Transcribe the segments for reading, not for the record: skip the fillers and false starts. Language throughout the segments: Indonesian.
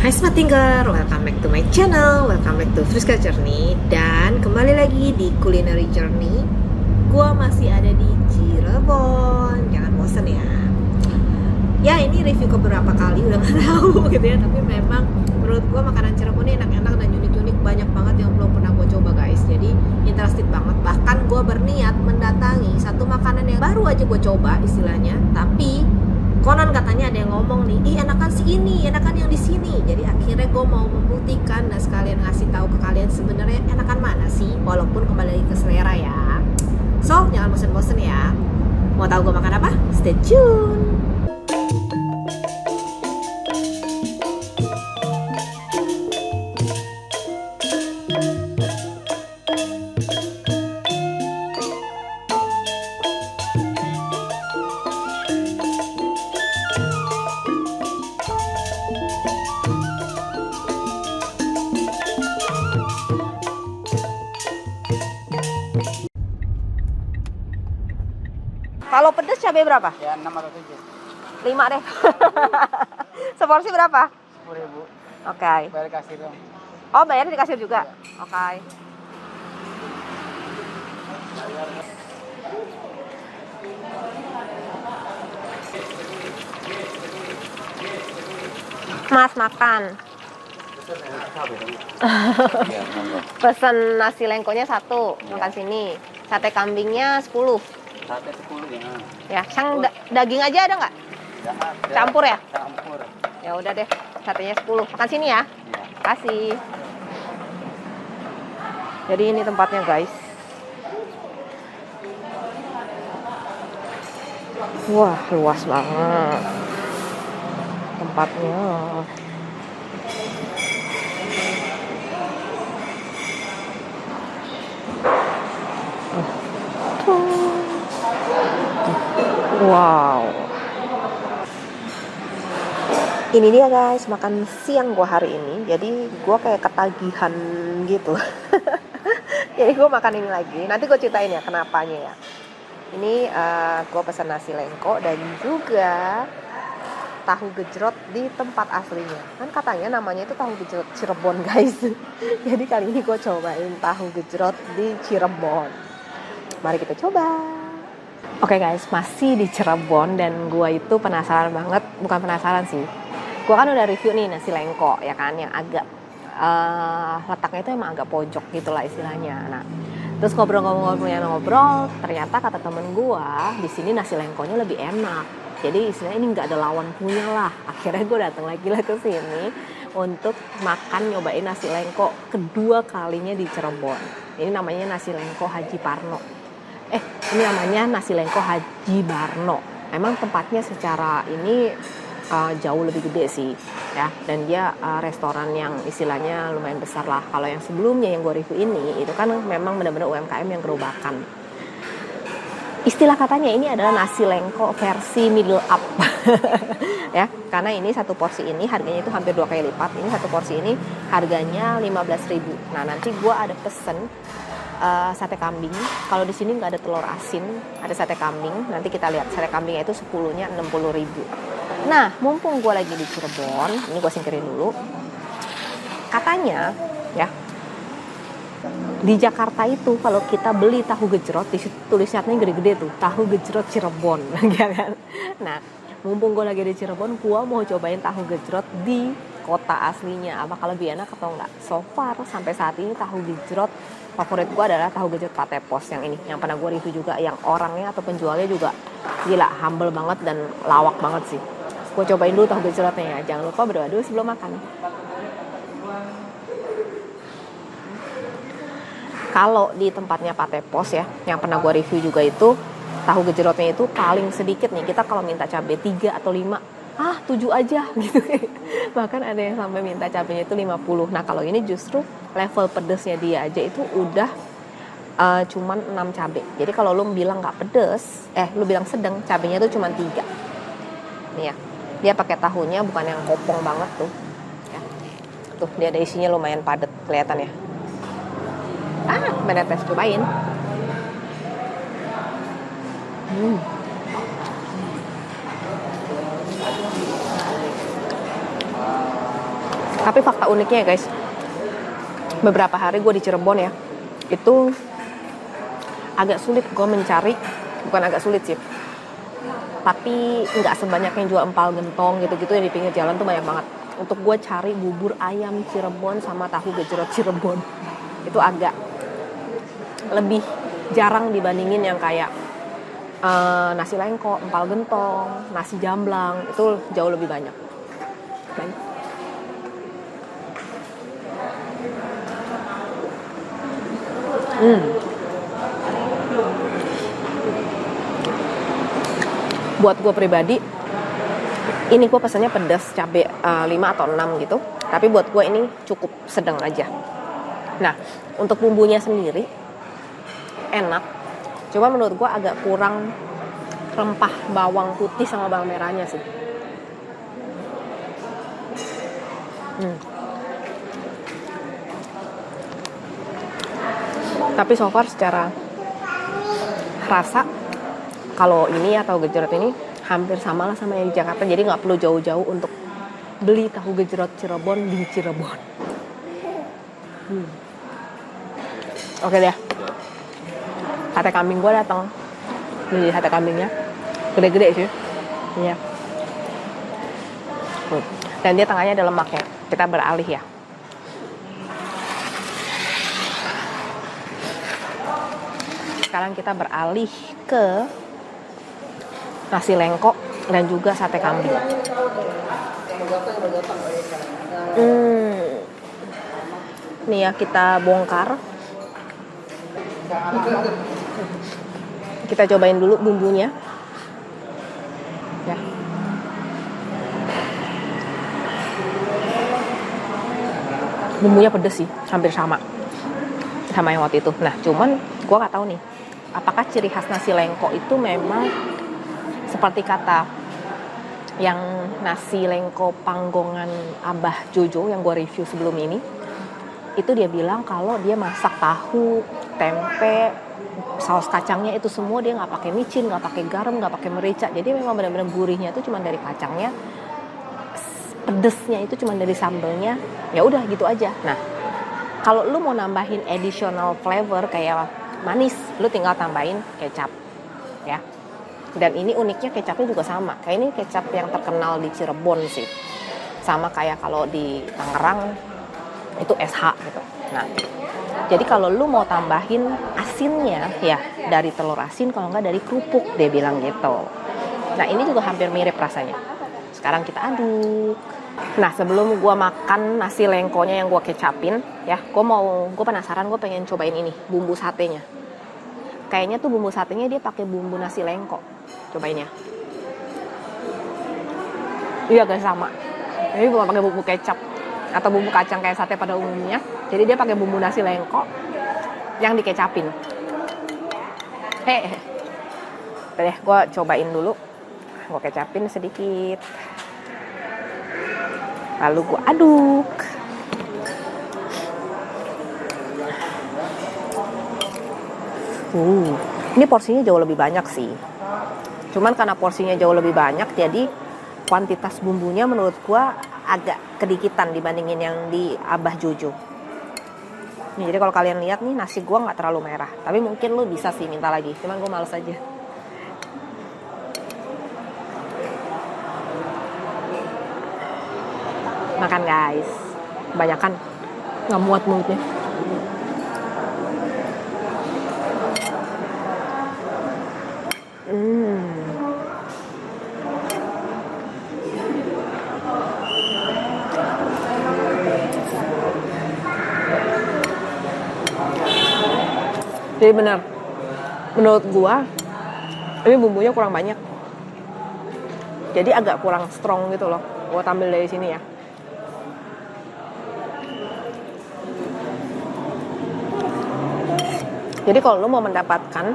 Hai Smart Thinker, welcome back to my channel, welcome back to Friska Journey. Dan kembali lagi di Culinary Journey. Gua masih ada di Cirebon, jangan bosen ya. Ya ini review keberapa kali udah gak tahu gitu ya. Tapi memang menurut gua makanan Cirebon ini enak-enak dan unik-unik, banyak banget yang belum pernah gua coba guys. Jadi interested banget, bahkan gua berniat mendatangi satu makanan yang baru aja gua coba istilahnya. Tapi konon katanya ada yang ngomong nih, ih enakan si ini, enakan yang di sini. Jadi akhirnya gue mau membuktikan dan sekalian ngasih tahu ke kalian sebenarnya enakan mana sih, walaupun kembali lagi ke selera ya. So jangan bosen-bosen ya. Mau tahu gue makan apa? Stay tune. Kalau pedas cabai berapa? Ya 6 atau 7. 5 deh. Seporsi berapa? 10.000. Oke. Bayar kasir dong. Oh bayarnya di kasir juga? Iya. Oke. Mas makan. Pesen nasi lengkonya 1, makan sini. Sate kambingnya 10. Sate 10 ya. Ya, sang daging aja ada nggak? Campur ya? Campur. Ya udah deh, satenya 10. Makan sini ya. Iya. Kasih. Jadi ini tempatnya guys. Wah, luas banget tempatnya. Wow. Ini dia guys, makan siang gua hari ini. Jadi gua kayak ketagihan gitu. Jadi gua makan ini lagi. Nanti gua ceritain ya kenapanya ya. Ini gua pesan nasi lengko dan juga tahu gejrot di tempat aslinya. Kan katanya namanya itu tahu gejrot Cirebon guys. Jadi kali ini gua cobain tahu gejrot di Cirebon. Mari kita coba. Oke guys, masih di Cirebon dan gua itu penasaran banget, bukan penasaran sih. Gua kan udah review nih nasi lengko ya kan, yang agak letaknya itu emang agak pojok gitulah istilahnya. Nah, terus ngobrol, ternyata kata temen gua di sini nasi lengkonya lebih enak. Jadi istilahnya ini nggak ada lawan punya lah. Akhirnya gue datang lagi lah ke sini untuk makan nyobain nasi lengko kedua kalinya di Cirebon. Ini namanya nasi lengko Haji Parno. Ini namanya nasi lengko Haji Barno. Emang tempatnya secara ini jauh lebih gede sih ya, dan dia restoran yang istilahnya lumayan besar lah. Kalau yang sebelumnya yang gue review ini itu kan memang benar-benar UMKM yang gerobakan. Istilah katanya ini adalah nasi lengko versi middle up. Ya, karena ini satu porsi ini harganya itu hampir 2 kali lipat. Ini satu porsi ini harganya 15.000. Nah, nanti gue ada pesen sate kambing. Kalau di sini nggak ada telur asin, ada sate kambing. Nanti kita lihat sate kambingnya itu 10-nya 60.000. Nah, mumpung gue lagi di Cirebon, ini gue singkirin dulu. Katanya, ya, di Jakarta itu kalau kita beli tahu gejrot, di situ tulisnya gede-gede tuh, tahu gejrot Cirebon, ya kan? Nah, mumpung gue lagi di Cirebon, gue mau cobain tahu gejrot di kota aslinya. Apakah lebih enak atau enggak? So far sampai saat ini tahu gejrot favorit gue adalah tahu gejrot Pate Pos yang ini, yang pernah gue review juga, yang orangnya atau penjualnya juga gila, humble banget dan lawak banget sih. Gue cobain dulu tahu gejrotnya ya. Jangan lupa berdoa dulu sebelum makan. Kalau di tempatnya Pate Pos ya, yang pernah gue review juga itu, tahu gejrotnya itu paling sedikit nih. Kita kalau minta cabai 3 atau 5, 7 aja gitu. Bahkan ada yang sampai minta cabainya itu 50. Nah, kalau ini justru level pedesnya dia aja itu udah cuman 6 cabai. Jadi kalau lu bilang nggak pedes, lu bilang sedang, cabainya itu cuman 3. Nih ya, dia pakai tahunya bukan yang kopong banget tuh. Ya. Tuh, dia ada isinya lumayan padat kelihatan ya. Bener tes cobain. Tapi fakta uniknya ya guys, beberapa hari gue di Cirebon ya, itu agak sulit gue mencari, bukan agak sulit sih, tapi nggak sebanyak yang jual empal gentong gitu-gitu yang di pinggir jalan tuh banyak banget. Untuk gue cari bubur ayam Cirebon sama tahu gejrot Cirebon itu agak lebih jarang dibandingin yang kayak nasi lengko, empal gentong, nasi jamblang, itu jauh lebih banyak. Buat gue pribadi, ini gue pesannya pedas cabai 5 atau 6 gitu. Tapi buat gue ini cukup sedang aja. Nah, untuk bumbunya sendiri enak. Cuma menurut gue agak kurang rempah bawang putih sama bawang merahnya sih. Tapi so far secara rasa, kalau ini atau gejrot ini hampir sama lah sama yang di Jakarta. Jadi nggak perlu jauh-jauh untuk beli tahu gejrot Cirebon di Cirebon. Oke deh. Sate kambing gue datang. Beli sate kambingnya. Gede-gede sih. Iya. Dan dia tengahnya ada lemaknya. Kita beralih ya. Sekarang kita beralih ke nasi lengko dan juga sate kambing. Nih ya, kita bongkar. Kita cobain dulu bumbunya. Ya. Bumbunya pedes sih, hampir sama yang waktu itu. Nah, cuman gue nggak tahu nih, apakah ciri khas nasi lengko itu memang seperti kata yang nasi lengko panggongan Abah Jojo yang gue review sebelum ini, itu dia bilang kalau dia masak tahu, tempe, saus kacangnya itu semua dia nggak pakai micin, nggak pakai garam, nggak pakai merica. Jadi memang benar-benar gurihnya itu cuma dari kacangnya, pedesnya itu cuma dari sambelnya. Ya udah gitu aja. Nah, kalau lu mau nambahin additional flavor kayak manis, lu tinggal tambahin kecap, ya. Dan ini uniknya kecapnya juga sama. Kayak ini kecap yang terkenal di Cirebon sih. Sama kayak kalau di Tangerang itu SH gitu. Nah, jadi kalau lu mau tambahin asinnya ya dari telur asin, kalau nggak dari kerupuk, dia bilang gitu. Nah, ini juga hampir mirip rasanya. Sekarang kita aduk. Nah, sebelum gue makan nasi lengkonya yang gue kecapin, ya, gue penasaran, gue pengen cobain ini, bumbu satenya. Kayaknya tuh bumbu satenya dia pakai bumbu nasi lengko. Cobain ya. Iya, agak sama. Ini bukan pakai bumbu kecap atau bumbu kacang kayak sate pada umumnya. Jadi dia pakai bumbu nasi lengko yang dikecapin. Deh, gue cobain dulu. Gue kecapin sedikit. Lalu gue aduk. Ini porsinya jauh lebih banyak sih. Cuman karena porsinya jauh lebih banyak, jadi kuantitas bumbunya menurut gue agak kedikitan dibandingin yang di Abah Jojo. Nih, jadi kalau kalian lihat nih, nasi gue nggak terlalu merah. Tapi mungkin lo bisa sih minta lagi. Cuman gue males aja. Makan guys, kebanyakan nggak muat mulutnya. Jadi benar, menurut gua ini bumbunya kurang banyak, jadi agak kurang strong gitu loh. Gua tampil dari sini ya. Jadi kalau lo mau mendapatkan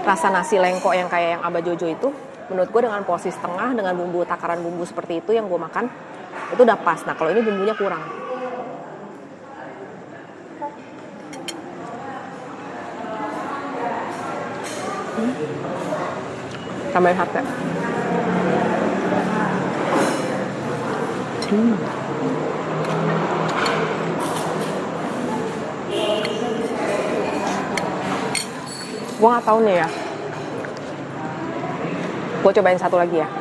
rasa nasi lengko yang kayak yang Abah Jojo itu, menurut gue dengan porsi setengah dengan bumbu takaran bumbu seperti itu yang gue makan, itu udah pas. Nah, kalau ini bumbunya kurang. Tambahin sate. Gue nggak tahu nih ya. Gue cobain satu lagi ya.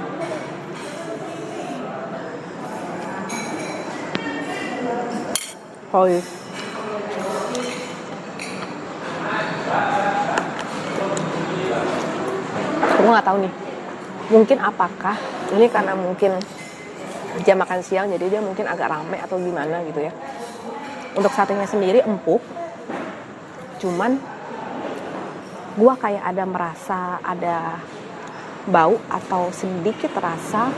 Oh iya. Gue nggak tahu nih. Mungkin apakah ini karena mungkin jam makan siang jadi dia mungkin agak rame atau gimana gitu ya. Untuk satenya sendiri empuk. Cuman gue kayak ada merasa ada bau atau sedikit rasa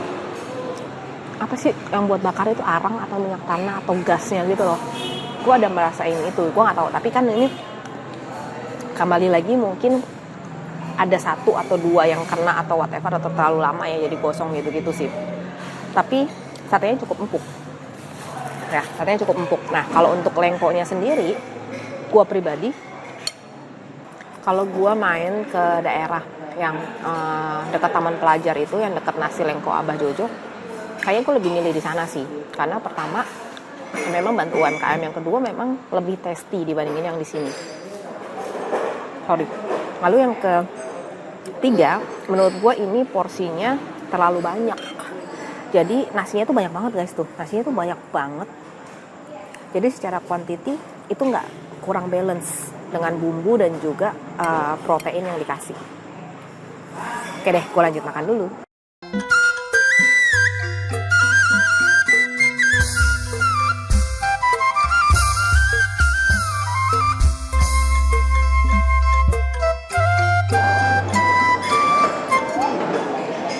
apa sih yang buat bakar itu arang atau minyak tanah atau gasnya gitu loh. Gue ada merasain itu, gue nggak tahu. Tapi kan ini kembali lagi mungkin ada satu atau dua yang kena atau whatever atau terlalu lama ya jadi gosong gitu-gitu sih. Tapi satenya cukup empuk. Ya, satenya cukup empuk. Nah, kalau untuk lengkonya sendiri, gue pribadi kalau gue main ke daerah yang dekat Taman Pelajar itu, yang dekat Nasi Lengko Abah Jojo, kayaknya gue lebih milih di sana sih. Karena pertama, memang bantuan UMKM, yang kedua memang lebih tasty dibandingin yang di sini. Sorry. Lalu yang ketiga, menurut gue ini porsinya terlalu banyak. Jadi nasinya tuh banyak banget guys tuh. Nasinya tuh banyak banget. Jadi secara quantity itu nggak kurang balance dengan bumbu dan juga protein yang dikasih. Oke deh, gue lanjut makan dulu.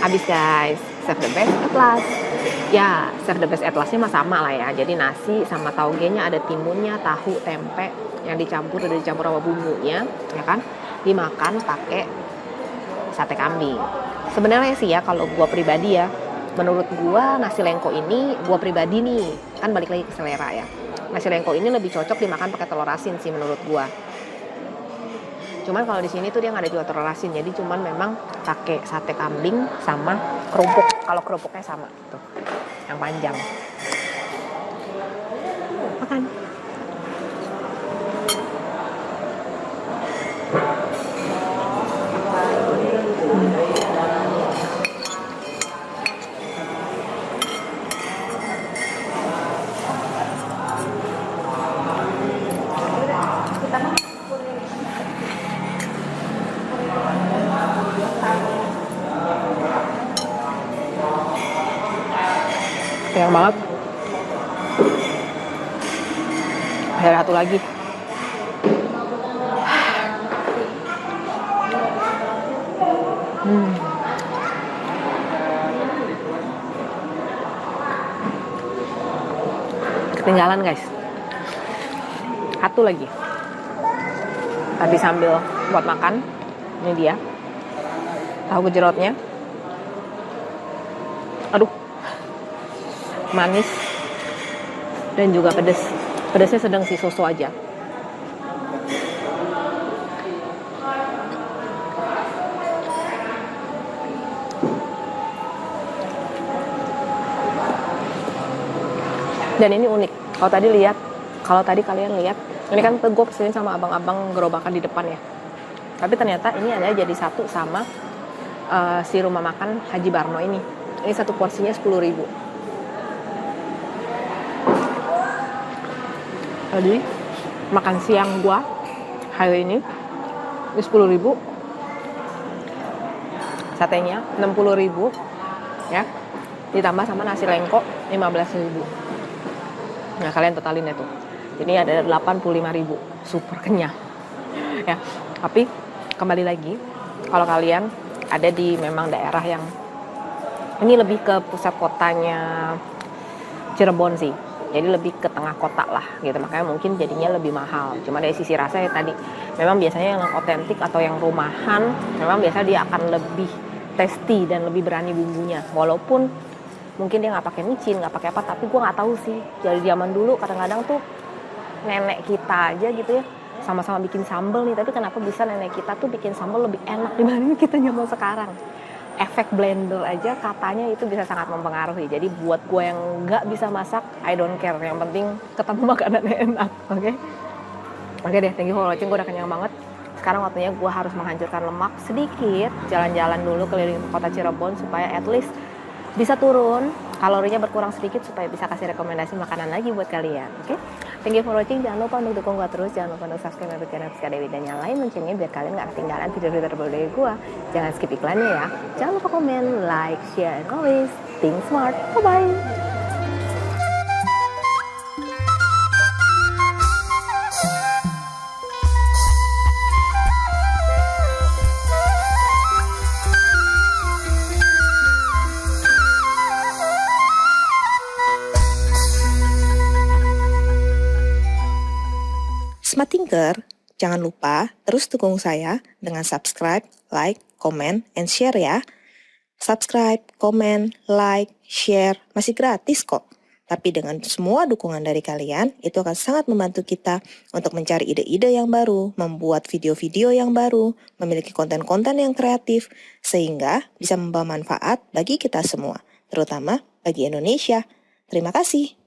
Habis guys, serve the best at last. Ya, serve the best at lastnya mah sama lah ya. Jadi nasi sama taugenya, ada timunnya, tahu, tempe yang dicampur sama bumbunya, ya kan? Dimakan pakai sate kambing. Sebenarnya sih ya, kalau gua pribadi ya, menurut gua nasi lengko ini, gua pribadi nih, kan balik lagi ke selera ya. Nasi lengko ini lebih cocok dimakan pakai telur asin sih menurut gua. Cuman kalau di sini tuh dia nggak ada jual telur asin, jadi cuman memang pakai sate kambing sama kerupuk. Kalau kerupuknya sama tuh, yang panjang. Makan. Kenyang banget. Ada satu lagi. Ketinggalan guys. Satu lagi. Tadi sambil buat makan, ini dia. Tahu gejrotnya. Aduh. Manis dan juga pedas. Pedasnya sedang sih, so-so aja. Dan ini unik. Kalau tadi kalian lihat, ini kan gue pesenin sama abang-abang gerobakan di depan ya. Tapi ternyata ini ada jadi satu sama si rumah makan Haji Barno ini. Ini satu porsinya 10.000. Tadi makan siang gua hari ini 10.000, satenya 60.000 ya, ditambah sama nasi lengko 15.000. Nah kalian totalin ya tuh, jadi ada 85.000, super kenyang ya. Tapi kembali lagi, kalau kalian ada di memang daerah yang ini lebih ke pusat kotanya Cirebon sih, jadi lebih ke tengah kota lah gitu, makanya mungkin jadinya lebih mahal. Cuma dari sisi rasa ya tadi, memang biasanya yang otentik atau yang rumahan, memang biasanya dia akan lebih tasty dan lebih berani bumbunya. Walaupun mungkin dia nggak pakai micin, nggak pakai apa, tapi gue nggak tahu sih. Dari zaman dulu kadang-kadang tuh nenek kita aja gitu ya, sama-sama bikin sambal nih, tapi kenapa bisa nenek kita tuh bikin sambal lebih enak dibanding kita zaman sekarang? efek blender aja katanya itu bisa sangat mempengaruhi. Jadi buat gue yang nggak bisa masak, I don't care. Yang penting ketemu makanannya enak, oke? Oke deh, thank you for watching. Gue udah kenyang banget. Sekarang waktunya gue harus menghancurkan lemak sedikit. Jalan-jalan dulu keliling kota Cirebon supaya at least bisa turun, kalorinya berkurang sedikit supaya bisa kasih rekomendasi makanan lagi buat kalian, oke? Thank you for watching. Jangan lupa untuk dukung gue terus. Jangan lupa untuk subscribe YouTube channel Rizka Dewi dan nyalain loncengnya biar kalian gak ketinggalan video-video terbaru dari gue. Jangan skip iklannya ya. Jangan lupa komen, like, share, and always think smart. Bye-bye. Smart Thinker, jangan lupa terus dukung saya dengan subscribe, like, comment, and share ya. Subscribe, comment, like, share, masih gratis kok. Tapi dengan semua dukungan dari kalian, itu akan sangat membantu kita untuk mencari ide-ide yang baru, membuat video-video yang baru, memiliki konten-konten yang kreatif, sehingga bisa membawa manfaat bagi kita semua, terutama bagi Indonesia. Terima kasih.